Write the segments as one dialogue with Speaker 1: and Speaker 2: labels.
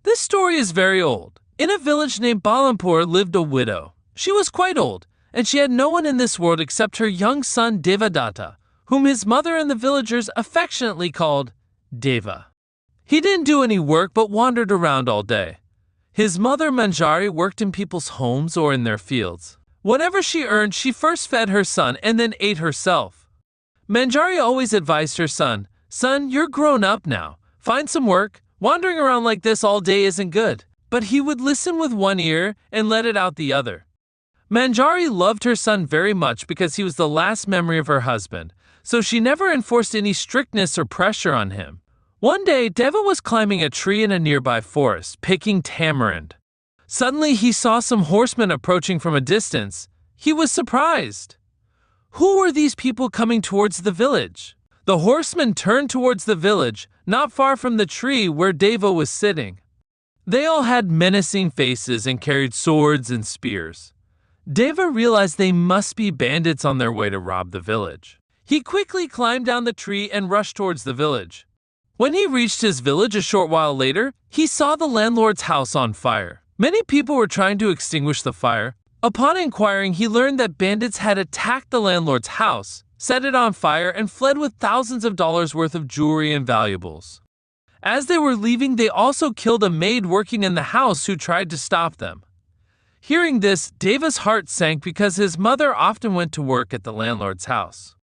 Speaker 1: This story is very old. In a village named Balampur lived a widow. She was quite old, and she had no one in this world except her young son Devadatta, whom his mother and the villagers affectionately called Deva. He didn't do any work but wandered around all day. His mother Manjari worked in people's homes or in their fields. Whatever she earned, she first fed her son and then ate herself. Manjari always advised her son, "Son, you're grown up now. Find some work. Wandering around like this all day isn't good." But he would listen with one ear and let it out the other. Manjari loved her son very much because he was the last memory of her husband, so she never enforced any strictness or pressure on him. One day, Deva was climbing a tree in a nearby forest, picking tamarind. Suddenly, he saw some horsemen approaching from a distance. He was surprised. Who were these people coming towards the village? The horsemen turned towards the village, not far from the tree where Deva was sitting. They all had menacing faces and carried swords and spears. Deva realized they must be bandits on their way to rob the village. He quickly climbed down the tree and rushed towards the village. When he reached his village a short while later, he saw the landlord's house on fire. Many people were trying to extinguish the fire. Upon inquiring, he learned that bandits had attacked the landlord's house, set it on fire, and fled with thousands of dollars worth of jewelry and valuables. As they were leaving, they also killed a maid working in the house who tried to stop them. Hearing this, Deva's heart sank because his mother often went to work at the landlord's house.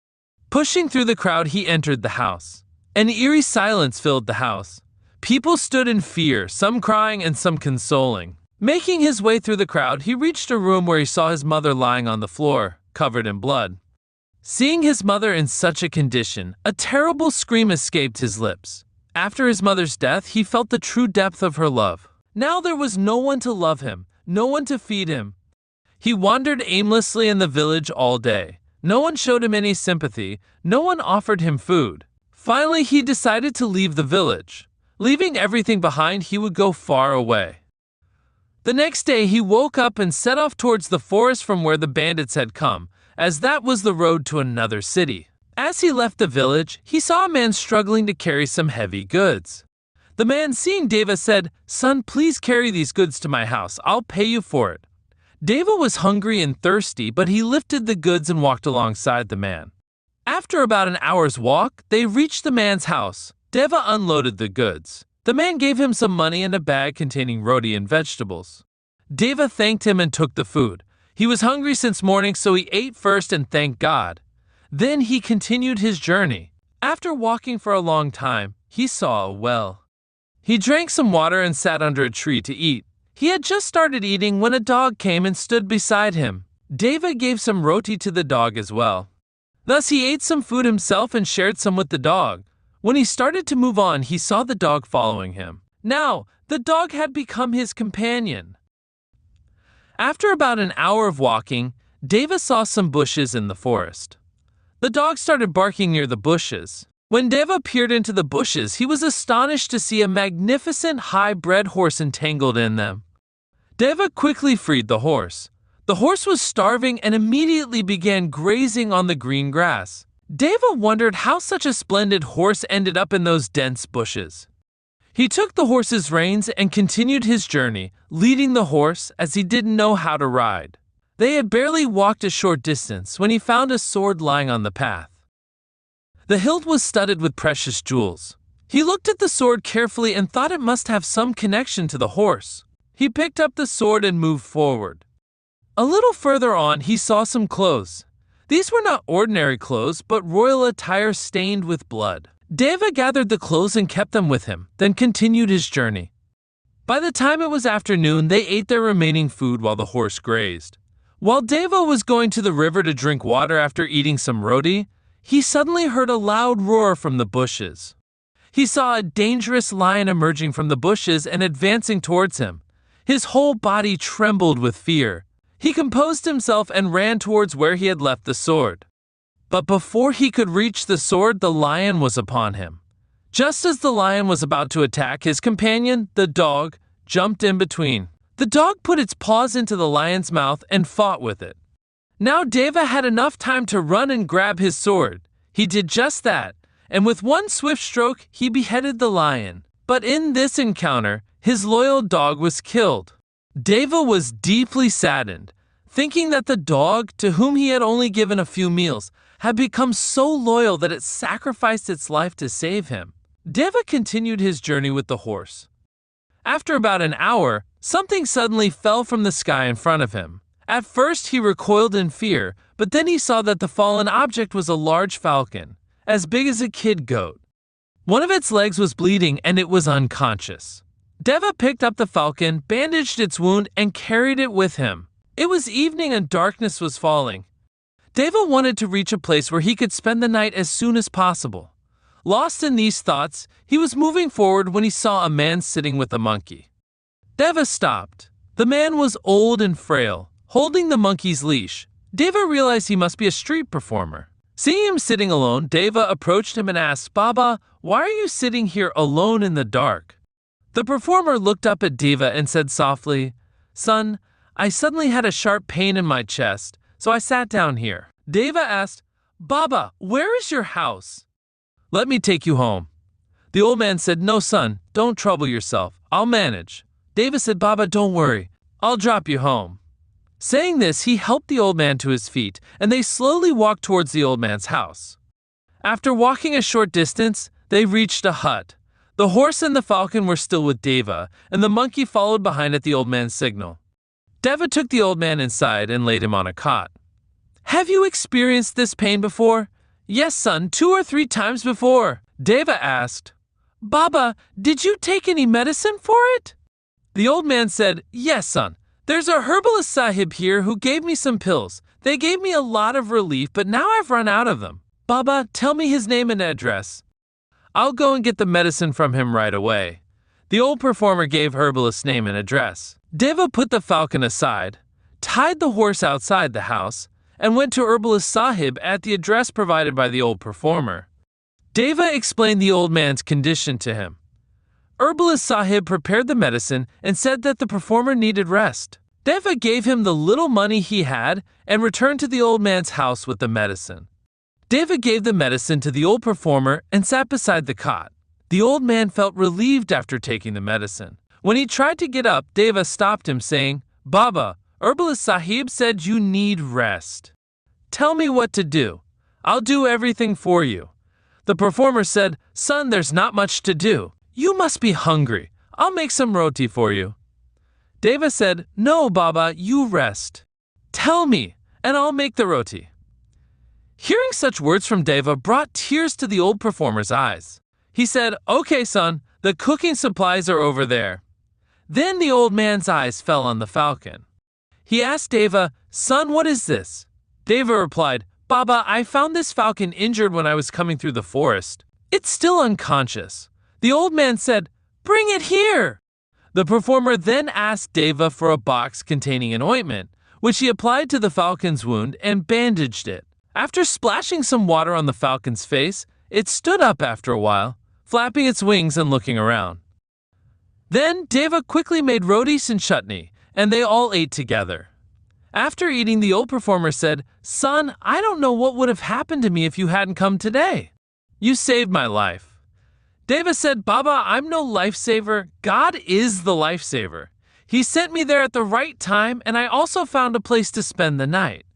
Speaker 1: Pushing through the crowd, he entered the house. An eerie silence filled the house. People stood in fear, some crying and some consoling. Making his way through the crowd, he reached a room where he saw his mother lying on the floor, covered in blood. Seeing his mother in such a condition, a terrible scream escaped his lips. After his mother's death, he felt the true depth of her love. Now there was no one to love him, no one to feed him. He wandered aimlessly in the village all day. No one showed him any sympathy, no one offered him food. Finally, he decided to leave the village. Leaving everything behind, he would go far away. The next day, he woke up and set off towards the forest from where the bandits had come, as that was the road to another city. As he left the village, he saw a man struggling to carry some heavy goods. The man, seeing Deva, said, "Son, please carry these goods to my house. I'll pay you for it." Deva was hungry and thirsty, but he lifted the goods and walked alongside the man. After about an hour's walk, they reached the man's house. Deva unloaded the goods. The man gave him some money and a bag containing roti and vegetables. Deva thanked him and took the food. He was hungry since morning, so he ate first and thanked God. Then he continued his journey. After walking for a long time, he saw a well. He drank some water and sat under a tree to eat. He had just started eating when a dog came and stood beside him. Deva gave some roti to the dog as well. Thus he ate some food himself and shared some with the dog. When he started to move on, he saw the dog following him. Now, the dog had become his companion. After about an hour of walking, Deva saw some bushes in the forest. The dog started barking near the bushes. When Deva peered into the bushes, he was astonished to see a magnificent high-bred horse entangled in them. Deva quickly freed the horse. The horse was starving and immediately began grazing on the green grass. Deva wondered how such a splendid horse ended up in those dense bushes. He took the horse's reins and continued his journey, leading the horse as he didn't know how to ride. They had barely walked a short distance when he found a sword lying on the path. The hilt was studded with precious jewels. He looked at the sword carefully and thought it must have some connection to the horse. He picked up the sword and moved forward. A little further on, he saw some clothes. These were not ordinary clothes, but royal attire stained with blood. Deva gathered the clothes and kept them with him, then continued his journey. By the time it was afternoon, they ate their remaining food while the horse grazed. While Deva was going to the river to drink water after eating some roti, he suddenly heard a loud roar from the bushes. He saw a dangerous lion emerging from the bushes and advancing towards him. His whole body trembled with fear. He composed himself and ran towards where he had left the sword. But before he could reach the sword, the lion was upon him. Just as the lion was about to attack, his companion, the dog, jumped in between. The dog put its paws into the lion's mouth and fought with it. Now Deva had enough time to run and grab his sword. He did just that, and with one swift stroke, he beheaded the lion. But in this encounter, His loyal dog was killed. Deva was deeply saddened, thinking that the dog, to whom he had only given a few meals, had become so loyal that it sacrificed its life to save him. Deva continued his journey with the horse. After about an hour, something suddenly fell from the sky in front of him. At first he recoiled in fear, but then he saw that the fallen object was a large falcon, as big as a kid goat. One of its legs was bleeding and it was unconscious. Deva picked up the falcon, bandaged its wound, and carried it with him. It was evening and darkness was falling. Deva wanted to reach a place where he could spend the night as soon as possible. Lost in these thoughts, he was moving forward when he saw a man sitting with a monkey. Deva stopped. The man was old and frail, holding the monkey's leash. Deva realized he must be a street performer. Seeing him sitting alone, Deva approached him and asked, "Baba, why are you sitting here alone in the dark?" The performer looked up at Deva and said softly, "Son, I suddenly had a sharp pain in my chest, so I sat down here." Deva asked, "Baba, where is your house?" "Let me take you home." The old man said, "No, son, don't trouble yourself. I'll manage." Deva said, "Baba, don't worry. I'll drop you home." Saying this, he helped the old man to his feet, and they slowly walked towards the old man's house. After walking a short distance, they reached a hut. The horse and the falcon were still with Deva, and the monkey followed behind at the old man's signal. Deva took the old man inside and laid him on a cot. "Have you experienced this pain before?" "Yes, son, 2 or 3 times before." Deva asked, "Baba, did you take any medicine for it?" The old man said, "Yes, son. There's a herbalist sahib here who gave me some pills. They gave me a lot of relief, but now I've run out of them. Baba, tell me his name and address." "I'll go and get the medicine from him right away." The old performer gave herbalist's name and address. Deva put the falcon aside, tied the horse outside the house, and went to herbalist sahib at the address provided by the old performer. Deva explained the old man's condition to him. Herbalist sahib prepared the medicine and said that the performer needed rest. Deva gave him the little money he had and returned to the old man's house with the medicine. Deva gave the medicine to the old performer and sat beside the cot. The old man felt relieved after taking the medicine. When he tried to get up, Deva stopped him, saying, "Baba, herbalist sahib said you need rest. Tell me what to do. I'll do everything for you." The performer said, "Son, there's not much to do. You must be hungry. I'll make some roti for you." Deva said, "No, Baba, you rest. Tell me, and I'll make the roti." Hearing such words from Deva brought tears to the old performer's eyes. He said, "Okay, son, the cooking supplies are over there." Then the old man's eyes fell on the falcon. He asked Deva, "Son, what is this?" Deva replied, "Baba, I found this falcon injured when I was coming through the forest. It's still unconscious." The old man said, "Bring it here." The performer then asked Deva for a box containing an ointment, which he applied to the falcon's wound and bandaged it. After splashing some water on the falcon's face, it stood up after a while, flapping its wings and looking around. Then Deva quickly made rotis and chutney, and they all ate together. After eating, the old performer said, "Son, I don't know what would have happened to me if you hadn't come today. You saved my life." Deva said, "Baba, I'm no lifesaver. God is the lifesaver. He sent me there at the right time, and I also found a place to spend the night."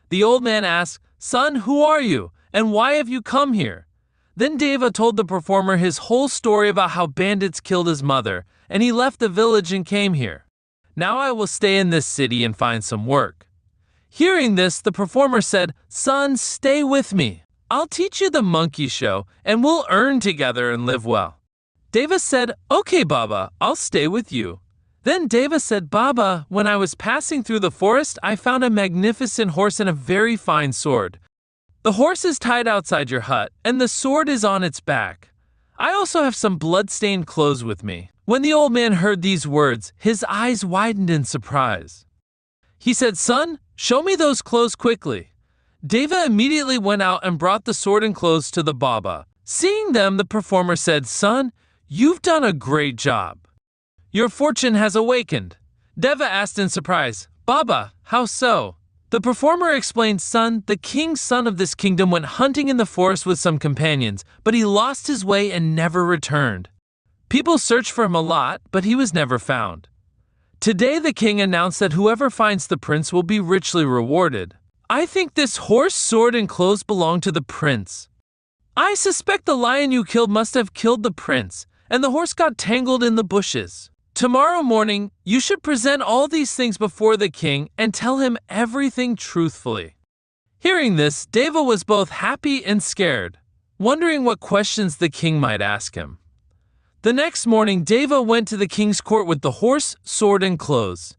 Speaker 1: The old man asked, "Son, who are you, and why have you come here?" Then Deva told the performer his whole story about how bandits killed his mother, and he left the village and came here. "Now I will stay in this city and find some work." Hearing this, the performer said, "Son, stay with me. I'll teach you the monkey show, and we'll earn together and live well." Deva said, "Okay, Baba, I'll stay with you." Then Deva said, "Baba, when I was passing through the forest, I found a magnificent horse and a very fine sword. The horse is tied outside your hut, and the sword is on its back. I also have some blood-stained clothes with me." When the old man heard these words, his eyes widened in surprise. He said, "Son, show me those clothes quickly." Deva immediately went out and brought the sword and clothes to the Baba. Seeing them, the performer said, "Son, you've done a great job. Your fortune has awakened." Deva asked in surprise, "Baba, how so?" The performer explained, "Son, the king's son of this kingdom went hunting in the forest with some companions, but he lost his way and never returned. People searched for him a lot, but he was never found. Today the king announced that whoever finds the prince will be richly rewarded. I think this horse, sword, and clothes belong to the prince. I suspect the lion you killed must have killed the prince, and the horse got tangled in the bushes. Tomorrow morning, you should present all these things before the king and tell him everything truthfully. Hearing this, Deva was both happy and scared, wondering what questions the king might ask him. The next morning, Deva went to the king's court with the horse, sword, and clothes.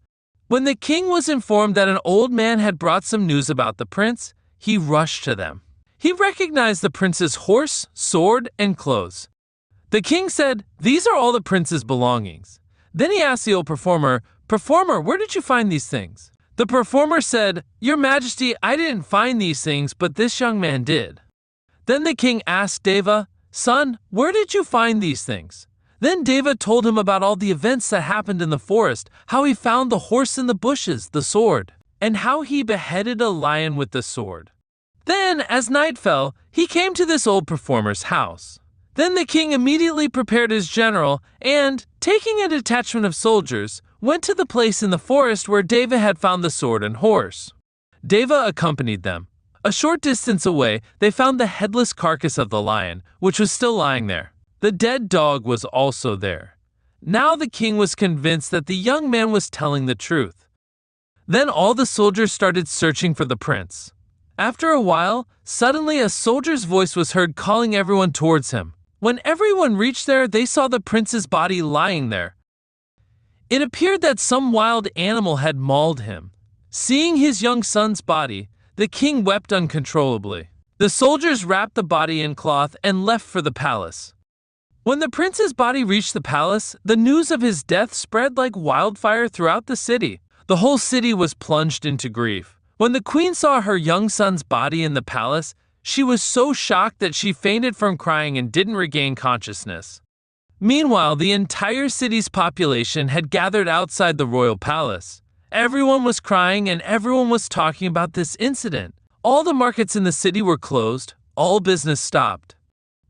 Speaker 1: When the king was informed that an old man had brought some news about the prince, he rushed to them. He recognized the prince's horse, sword, and clothes. The king said, "These are all the prince's belongings." Then he asked the old performer, "Performer, where did you find these things?" The performer said, "Your Majesty, I didn't find these things, but this young man did." Then the king asked Deva, "Son, where did you find these things?" Then Deva told him about all the events that happened in the forest, how he found the horse in the bushes, the sword, and how he beheaded a lion with the sword. Then, as night fell, he came to this old performer's house. Then the king immediately prepared his general and, taking a detachment of soldiers, went to the place in the forest where Deva had found the sword and horse. Deva accompanied them. A short distance away, they found the headless carcass of the lion, which was still lying there. The dead dog was also there. Now the king was convinced that the young man was telling the truth. Then all the soldiers started searching for the prince. After a while, suddenly a soldier's voice was heard calling everyone towards him. When everyone reached there, they saw the prince's body lying there. It appeared that some wild animal had mauled him. Seeing his young son's body, the king wept uncontrollably. The soldiers wrapped the body in cloth and left for the palace. When the prince's body reached the palace, the news of his death spread like wildfire throughout the city. The whole city was plunged into grief. When the queen saw her young son's body in the palace, she was so shocked that she fainted from crying and didn't regain consciousness. Meanwhile, the entire city's population had gathered outside the royal palace. Everyone was crying and everyone was talking about this incident. All the markets in the city were closed, all business stopped.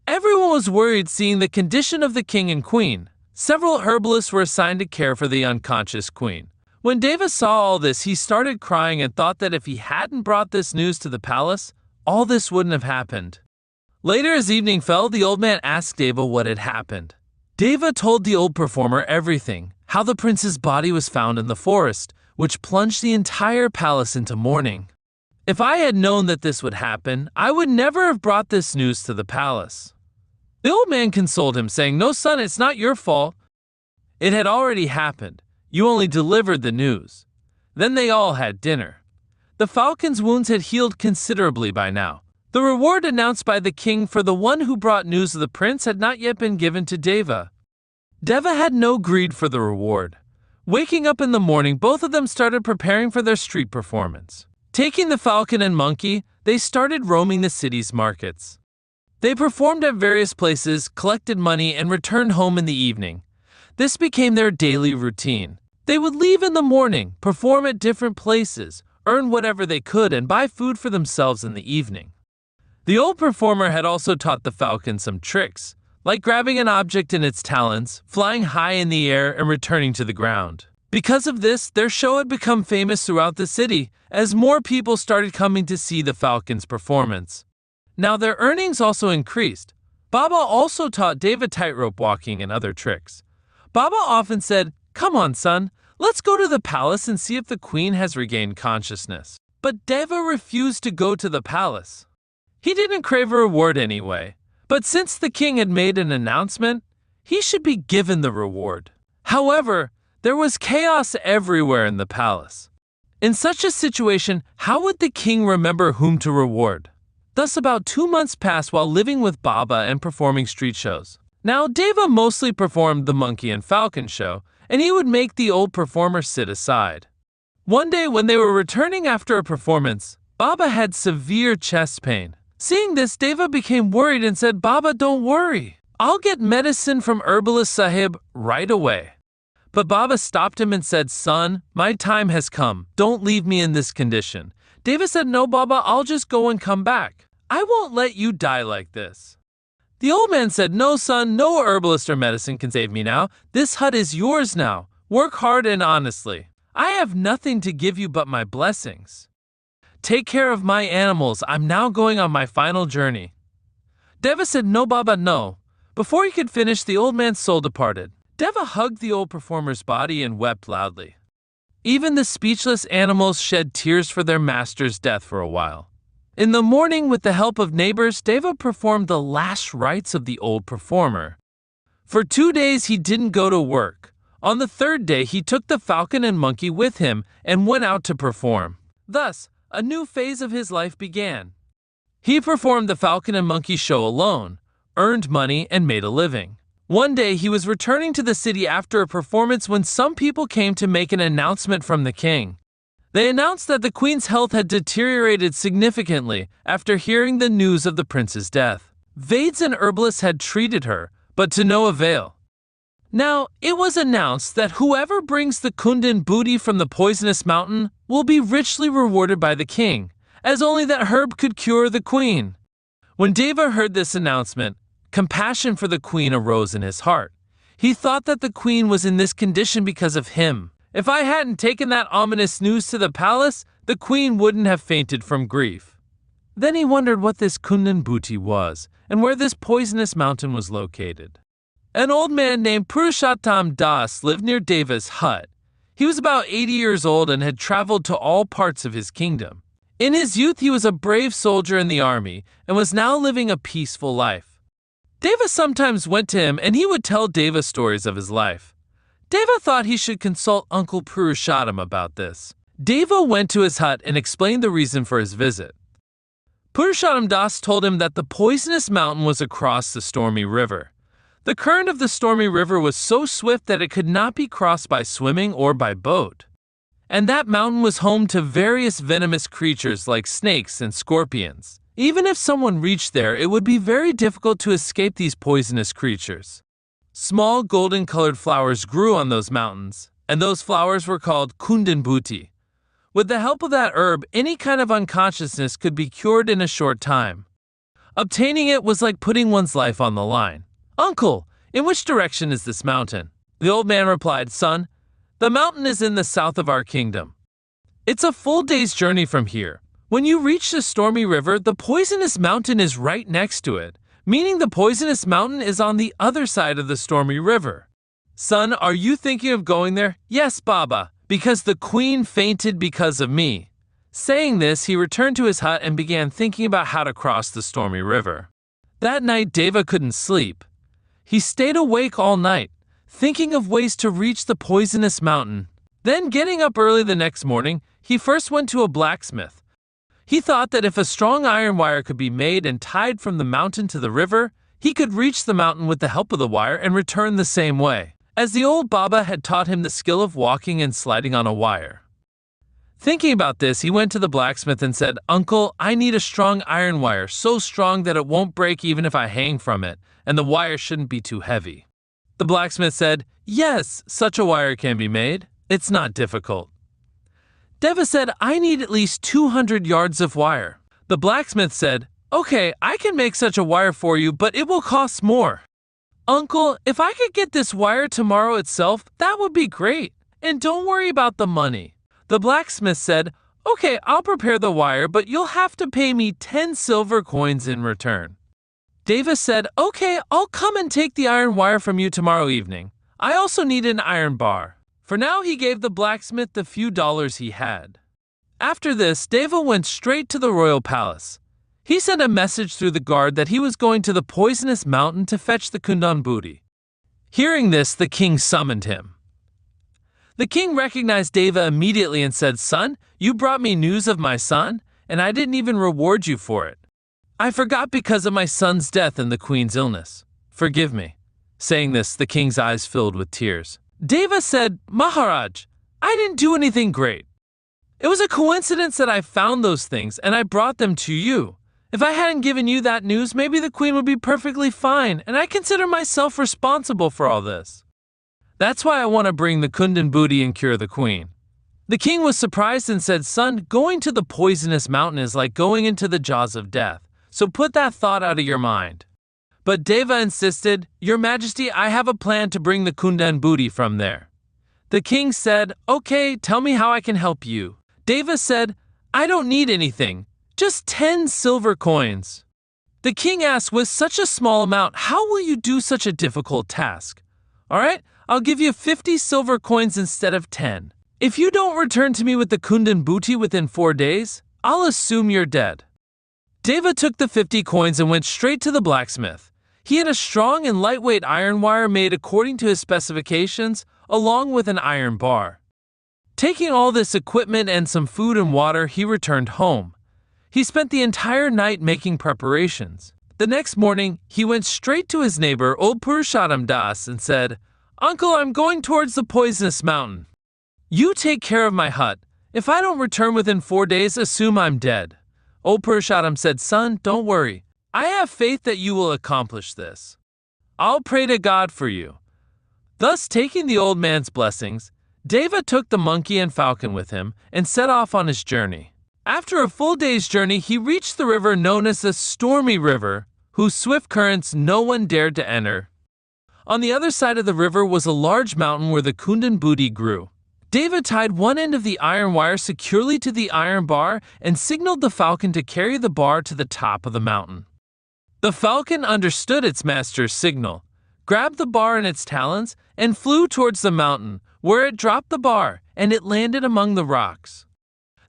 Speaker 1: Everyone was worried seeing the condition of the king and queen. Several herbalists were assigned to care for the unconscious queen. When Deva saw all this, he started crying and thought that if he hadn't brought this news to the palace, all this wouldn't have happened. Later, as evening fell, the old man asked Deva what had happened. Deva told the old performer everything, how the prince's body was found in the forest, which plunged the entire palace into mourning. If I had known that this would happen, I would never have brought this news to the palace. The old man consoled him, saying, "No, son, it's not your fault. It had already happened. You only delivered the news." Then they all had dinner. The falcon's wounds had healed considerably by now. The reward announced by the king for the one who brought news of the prince had not yet been given to Deva. Deva had no greed for the reward. Waking up in the morning, both of them started preparing for their street performance. Taking the falcon and monkey, they started roaming the city's markets. They performed at various places, collected money, and returned home in the evening. This became their daily routine. They would leave in the morning, perform at different places, earn whatever they could, and buy food for themselves in the evening. The old performer had also taught the falcon some tricks, like grabbing an object in its talons, flying high in the air, and returning to the ground. Because of this, their show had become famous throughout the city, as more people started coming to see the falcon's performance. Now their earnings also increased. Baba also taught Deva tightrope walking and other tricks. Baba often said, "Come on, son, let's go to the palace and see if the queen has regained consciousness." But Deva refused to go to the palace. He didn't crave a reward anyway, but since the king had made an announcement, he should be given the reward. However, there was chaos everywhere in the palace. In such a situation, how would the king remember whom to reward? Thus, about 2 months passed while living with Baba and performing street shows. Now, Deva mostly performed the monkey and falcon show, and he would make the old performer sit aside. One day, when they were returning after a performance, Baba had severe chest pain. Seeing this, Deva became worried and said, "Baba, don't worry. I'll get medicine from herbalist Sahib right away." But Baba stopped him and said, "Son, my time has come. Don't leave me in this condition." Deva said, "No, Baba, I'll just go and come back. I won't let you die like this." The old man said, "No, son, no herbalist or medicine can save me now. This hut is yours now. Work hard and honestly. I have nothing to give you but my blessings. Take care of my animals. I'm now going on my final journey." Deva said, "No, Baba, no." Before he could finish, the old man's soul departed. Deva hugged the old performer's body and wept loudly. Even the speechless animals shed tears for their master's death for a while. In the morning, with the help of neighbors, Deva performed the last rites of the old performer. For 2 days, he didn't go to work. On the third day, he took the falcon and monkey with him and went out to perform. Thus, a new phase of his life began. He performed the falcon and monkey show alone, earned money, and made a living. One day, he was returning to the city after a performance when some people came to make an announcement from the king. They announced that the queen's health had deteriorated significantly after hearing the news of the prince's death. Vaids and herbalists had treated her, but to no avail. Now, it was announced that whoever brings the Kundan booty from the poisonous mountain will be richly rewarded by the king, as only that herb could cure the queen. When Deva heard this announcement, compassion for the queen arose in his heart. He thought that the queen was in this condition because of him. If I hadn't taken that ominous news to the palace, the queen wouldn't have fainted from grief. Then he wondered what this Kundan booty was and where this poisonous mountain was located. An old man named Purushottam Das lived near Deva's hut. He was about 80 years old and had traveled to all parts of his kingdom. In his youth, he was a brave soldier in the army and was now living a peaceful life. Deva sometimes went to him and he would tell Deva stories of his life. Deva thought he should consult Uncle Purushottam about this. Deva went to his hut and explained the reason for his visit. Purushottam Das told him that the poisonous mountain was across the stormy river. The current of the stormy river was so swift that it could not be crossed by swimming or by boat. And that mountain was home to various venomous creatures like snakes and scorpions. Even if someone reached there, it would be very difficult to escape these poisonous creatures. Small golden-colored flowers grew on those mountains, and those flowers were called Kundan booty. With the help of that herb, any kind of unconsciousness could be cured in a short time. Obtaining it was like putting one's life on the line. "Uncle, in which direction is this mountain?" The old man replied, "Son, the mountain is in the south of our kingdom. It's a full day's journey from here. When you reach the stormy river, the poisonous mountain is right next to it, meaning the poisonous mountain is on the other side of the stormy river." "Son, are you thinking of going there?" "Yes, Baba, because the queen fainted because of me." Saying this, he returned to his hut and began thinking about how to cross the stormy river. That night, Deva couldn't sleep. He stayed awake all night, thinking of ways to reach the poisonous mountain. Then, getting up early the next morning, he first went to a blacksmith. He thought that if a strong iron wire could be made and tied from the mountain to the river, he could reach the mountain with the help of the wire and return the same way, as the old Baba had taught him the skill of walking and sliding on a wire. Thinking about this, he went to the blacksmith and said, "Uncle, I need a strong iron wire, so strong that it won't break even if I hang from it, and the wire shouldn't be too heavy." The blacksmith said, "Yes, such a wire can be made. It's not difficult." Deva said, "I need at least 200 yards of wire." The blacksmith said, "Okay, I can make such a wire for you, but it will cost more." "Uncle, if I could get this wire tomorrow itself, that would be great. And don't worry about the money." The blacksmith said, "Okay, I'll prepare the wire, but you'll have to pay me 10 silver coins in return." Deva said, "Okay, I'll come and take the iron wire from you tomorrow evening. I also need an iron bar." For now, he gave the blacksmith the few dollars he had. After this, Deva went straight to the royal palace. He sent a message through the guard that he was going to the poisonous mountain to fetch the Kundan booty. Hearing this, the king summoned him. The king recognized Deva immediately and said, "Son, you brought me news of my son, and I didn't even reward you for it. I forgot because of my son's death and the queen's illness. Forgive me." Saying this, the king's eyes filled with tears. Deva said, "Maharaj, I didn't do anything great. It was a coincidence that I found those things and I brought them to you. If I hadn't given you that news, maybe the queen would be perfectly fine, and I consider myself responsible for all this. That's why I want to bring the Kundan booty and cure the queen." The king was surprised and said, "Son, going to the poisonous mountain is like going into the jaws of death, so put that thought out of your mind." But Deva insisted, "Your Majesty, I have a plan to bring the Kundan booty from there." The king said, "Okay, tell me how I can help you." Deva said, "I don't need anything, just 10 silver coins." The king asked, "With such a small amount, how will you do such a difficult task?" "All right, I'll give you 50 silver coins instead of 10. If you don't return to me with the Kundan booty within 4 days, I'll assume you're dead." Deva took the 50 coins and went straight to the blacksmith. He had a strong and lightweight iron wire made according to his specifications, along with an iron bar. Taking all this equipment and some food and water, he returned home. He spent the entire night making preparations. The next morning, he went straight to his neighbor, old Purushottam Das, and said, "Uncle, I'm going towards the poisonous mountain. You take care of my hut. If I don't return within 4 days, assume I'm dead." Old Purushottam said, "Son, don't worry. I have faith that you will accomplish this. I'll pray to God for you." Thus, taking the old man's blessings, Deva took the monkey and falcon with him and set off on his journey. After a full day's journey, he reached the river known as the Stormy River, whose swift currents no one dared to enter. On the other side of the river was a large mountain where the Kundan booty grew. Deva tied one end of the iron wire securely to the iron bar and signaled the falcon to carry the bar to the top of the mountain. The falcon understood its master's signal, grabbed the bar in its talons, and flew towards the mountain, where it dropped the bar, and it landed among the rocks.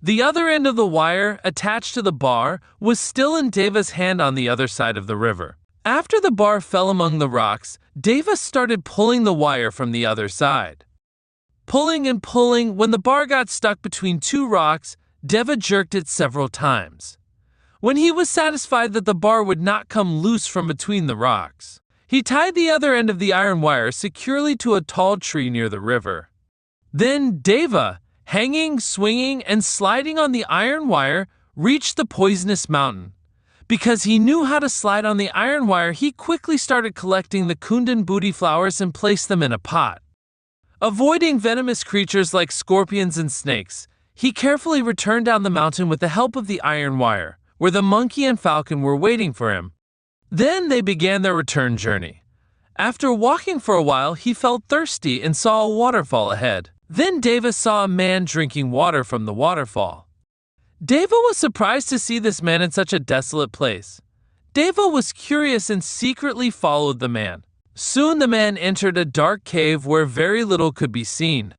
Speaker 1: The other end of the wire, attached to the bar, was still in Deva's hand on the other side of the river. After the bar fell among the rocks, Deva started pulling the wire from the other side. Pulling and pulling, when the bar got stuck between 2 rocks, Deva jerked it several times. When he was satisfied that the bar would not come loose from between the rocks, he tied the other end of the iron wire securely to a tall tree near the river. Then Deva, hanging, swinging, and sliding on the iron wire, reached the poisonous mountain. Because he knew how to slide on the iron wire, he quickly started collecting the Kundan booty flowers and placed them in a pot. Avoiding venomous creatures like scorpions and snakes, he carefully returned down the mountain with the help of the iron wire, where the monkey and falcon were waiting for him. Then they began their return journey. After walking for a while, he felt thirsty and saw a waterfall ahead. Then Deva saw a man drinking water from the waterfall. Deva was surprised to see this man in such a desolate place. Deva was curious and secretly followed the man. Soon the man entered a dark cave where very little could be seen.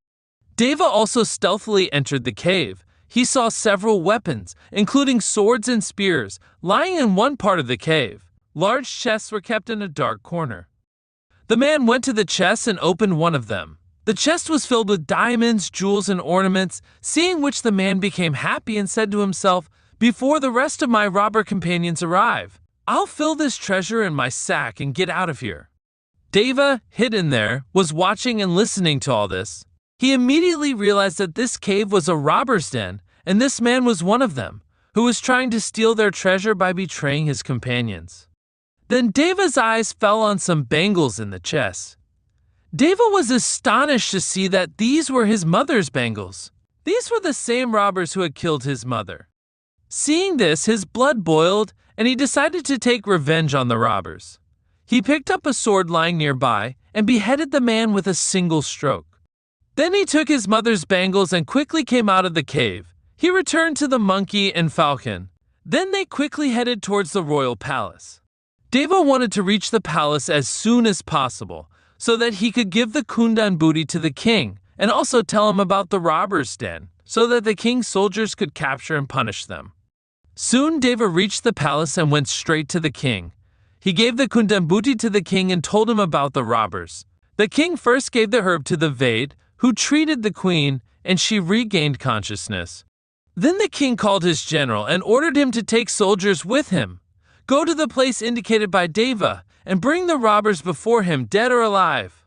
Speaker 1: Deva also stealthily entered the cave. He saw several weapons, including swords and spears, lying in one part of the cave. Large chests were kept in a dark corner. The man went to the chests and opened one of them. The chest was filled with diamonds, jewels, and ornaments, seeing which the man became happy and said to himself, "Before the rest of my robber companions arrive, I'll fill this treasure in my sack and get out of here." Deva, hidden there, was watching and listening to all this. He immediately realized that this cave was a robber's den, and this man was one of them, who was trying to steal their treasure by betraying his companions. Then Deva's eyes fell on some bangles in the chest. Deva was astonished to see that these were his mother's bangles. These were the same robbers who had killed his mother. Seeing this, his blood boiled, and he decided to take revenge on the robbers. He picked up a sword lying nearby and beheaded the man with a single stroke. Then he took his mother's bangles and quickly came out of the cave. He returned to the monkey and falcon. Then they quickly headed towards the royal palace. Deva wanted to reach the palace as soon as possible, so that he could give the Kundan booty to the king and also tell him about the robbers' den, so that the king's soldiers could capture and punish them. Soon Deva reached the palace and went straight to the king. He gave the Kundan booty to the king and told him about the robbers. The king first gave the herb to the Vaid, who treated the queen, and she regained consciousness. Then the king called his general and ordered him to take soldiers with him. Go to the place indicated by Deva and bring the robbers before him, dead or alive.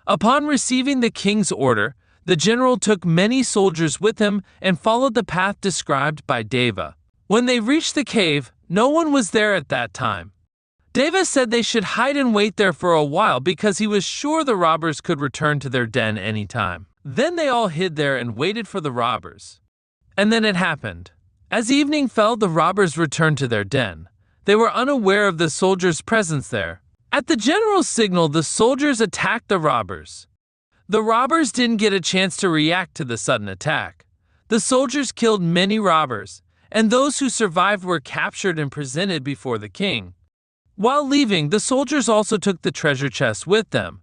Speaker 1: Upon receiving the king's order, the general took many soldiers with him and followed the path described by Deva. When they reached the cave, no one was there at that time. Deva said they should hide and wait there for a while because he was sure the robbers could return to their den any time. Then they all hid there and waited for the robbers. And then it happened. As evening fell, the robbers returned to their den. They were unaware of the soldiers' presence there. At the general's signal, the soldiers attacked the robbers. The robbers didn't get a chance to react to the sudden attack. The soldiers killed many robbers, and those who survived were captured and presented before the king. While leaving, the soldiers also took the treasure chest with them.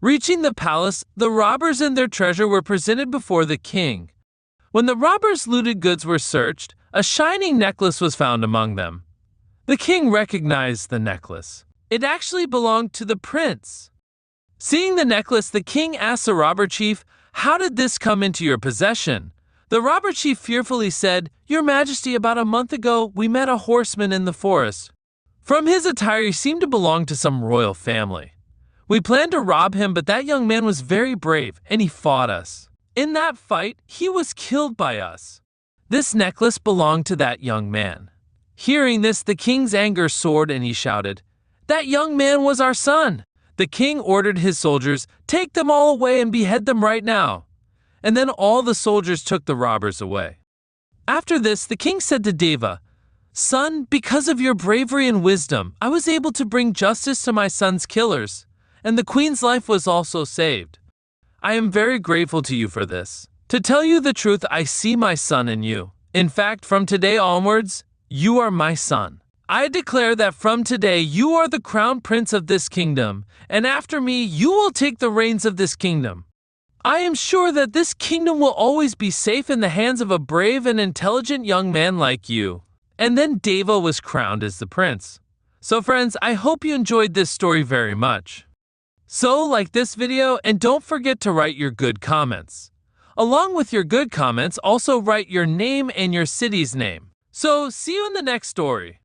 Speaker 1: Reaching the palace, the robbers and their treasure were presented before the king. When the robbers' looted goods were searched, a shining necklace was found among them. The king recognized the necklace. It actually belonged to the prince. Seeing the necklace, the king asked the robber chief, "How did this come into your possession?" The robber chief fearfully said, "Your Majesty, about a month ago, we met a horseman in the forest. From his attire, he seemed to belong to some royal family. We planned to rob him, but that young man was very brave, and he fought us. In that fight, he was killed by us. This necklace belonged to that young man." Hearing this, the king's anger soared, and he shouted, "That young man was our son!" The king ordered his soldiers, "Take them all away and behead them right now." And then all the soldiers took the robbers away. After this, the king said to Deva, "Son, because of your bravery and wisdom, I was able to bring justice to my son's killers, and the queen's life was also saved. I am very grateful to you for this. To tell you the truth, I see my son in you. In fact, from today onwards, you are my son. I declare that from today you are the crown prince of this kingdom, and after me you will take the reins of this kingdom. I am sure that this kingdom will always be safe in the hands of a brave and intelligent young man like you." And then Deva was crowned as the prince. So friends, I hope you enjoyed this story very much. So like this video and don't forget to write your good comments. Along with your good comments, also write your name and your city's name. So see you in the next story.